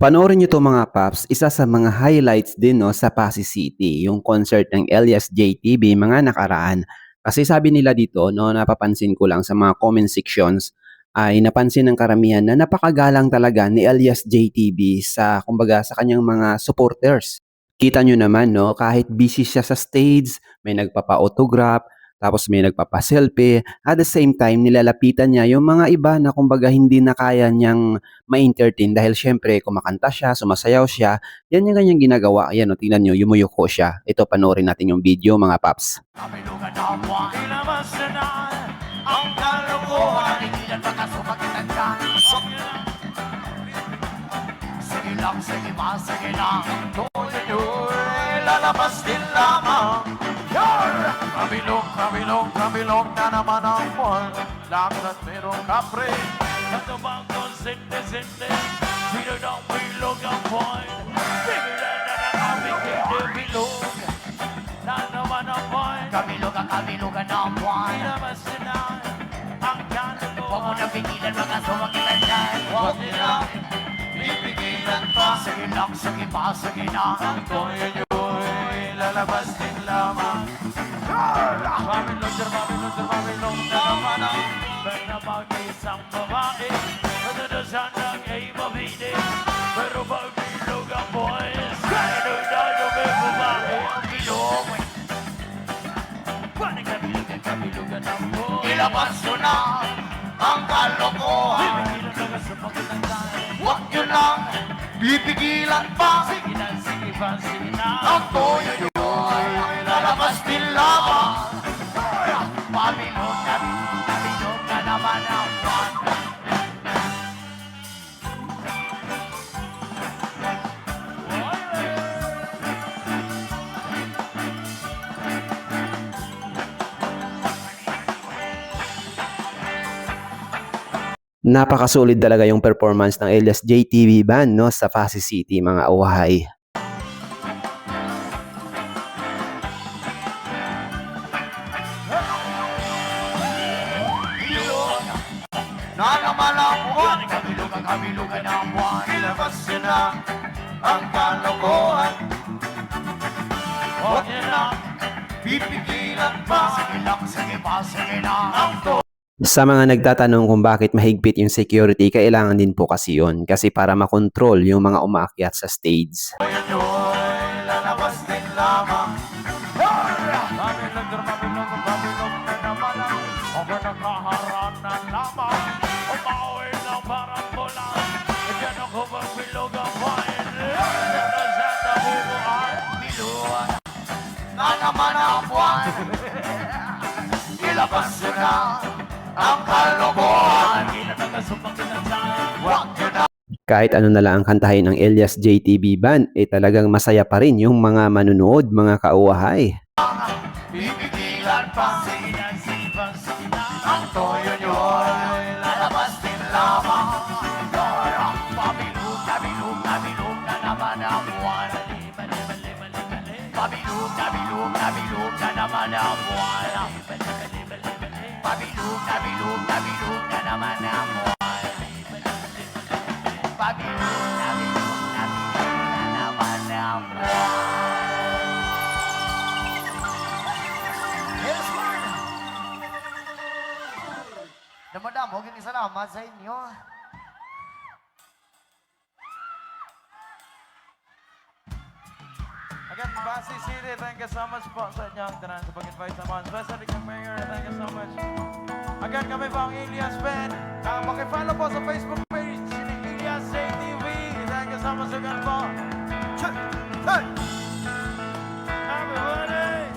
Panoorin niyo 'to mga paps, isa sa mga highlights din 'no sa Pasig City, yung concert ng Elias JTB mga nakaraan. Kasi sabi nila dito 'no, napapansin ko lang sa mga comment sections, ay napansin ng karamihan na napakagalang talaga ni Elias JTB sa kumbaga sa kanyang mga supporters. Kita niyo naman 'no, kahit busy siya sa stage, may nagpapa-autograph, tapos may nagpapa-selfie, at the same time nilalapitan niya yung mga iba na kumbaga hindi na kaya niyang ma-entertain dahil siyempre kumakanta siya, sumasayaw siya, yan yung kanyang ginagawa. Ayan o, tingnan niyo, yumuyuko siya. Ito, panoorin natin yung video mga paps. Kabilugan na buwan, ilabas na na ang kalokohan. Ilan baka sumakitan dyan? Sige lang, sige ba, sige lang. Tuloy, lalabas din lamang. Kabilog, kabilog, kabilog na naman ang buwan. Lahat merong kapre. Kato bang konsente-sente, sino ng bilog ang buwan? Bigla na kami bilog. Na naman ang buwan. Kabilugan ang buwan. Ilabas na ang kalokohan. Huwag mo na pigilan mga sumakitan dyan. Huwag nila pipigilan pa. Sige lang, sige pa, sige na. Ang toyo nyo'y lalabas din lamang. Babylon, Babylon na naman ang Bernabag isang babae. Matadasan ng ay mabini. Pero pag bilog ang boys, kahit na may babae ang bilog. Kabilugan ang buwan. Ilabas nyo na ang kalokohan. Pipigilan na sa pagkatandaan. Huwag nyo lang pipigilan pa. Sige na, sige pa, sige na. Ang toyo nyo ay lalabas din lamang. Pabilog na naman ang buwan. Napakasulit talaga yung performance ng Elias JTB Band no, sa Pasig City mga uhay. Na naman ang buwan. Kabilugan ang buwan. Ilabas nyo na ang kalokohan. Huwag nyo na pipigilan pa. Sige lang, sige pa, sige na. Ang Sa mga nagtatanong kung bakit mahigpit yung security, kailangan din po kasi yun. Kasi para makontrol yung mga umaakyat sa stage. toyo nyo'y lalabas din lamang. Babylon na naman ang ako nakaharap na lamang. Umaway ng parang pula. Diyan ako magbilog ang wine. Diyan sa bubuan. Biluan na naman ang buwan. Ilabas nyo na ang kalokohan. Huwag nyo na Kahit ano na lang ang kantahin ng Elias JTB Band, talagang masaya pa rin yung mga manunood, mga kauwahay. pipigilan pa. Sige na, sige na. Ang toyo nyo'y lalabas din lamang. Pabilog na naman ang buwan. Pabilog na naman ang buwan. Pabilog na naman ang buwan. Pabilog na naman ang buwan. Yes, Lord. Damadam, huwag yung salamat sa inyo. Again, Pasig City, thank you so much po sa inyong tanan sa pag-invite naman. Especially kay Mayor, thank you so much. Again, kami po ang Elias Band. Pakifollow po sa Facebook page ni Elias JTV. Thank you so much again po. Hey! Everybody!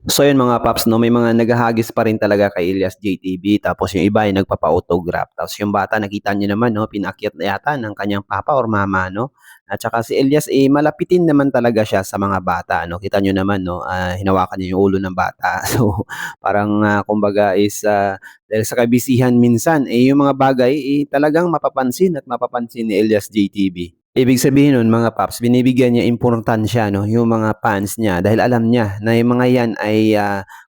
So yun mga paps, no, may mga naghahagis pa rin talaga kay Elias JTB, tapos yung iba ay nagpapa-autograph. Tapos yung bata, nakita niyo naman, no, pinakyat na yata ng kanyang papa or mama, no. At saka si Elias, malapitin naman talaga siya sa mga bata, no. Kita niyo naman, no, hinawakan niya yung ulo ng bata. So parang kumbaga is dahil sa kabisihan minsan, yung mga bagay talagang mapapansin at mapapansin ni Elias JTB. Ibig sabihin nun mga paps, binibigyan niya importansya, no, yung mga fans niya dahil alam niya na yung mga yan ay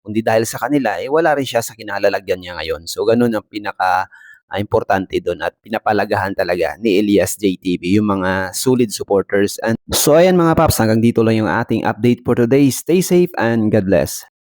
kundi dahil sa kanila, eh wala rin siya sa kinalalagyan niya ngayon. So ganun ang pinaka importante doon at pinapalagahan talaga ni Elias JTV yung mga solid supporters. And so ayan mga paps, hanggang dito lang yung ating update for today. Stay safe and God bless.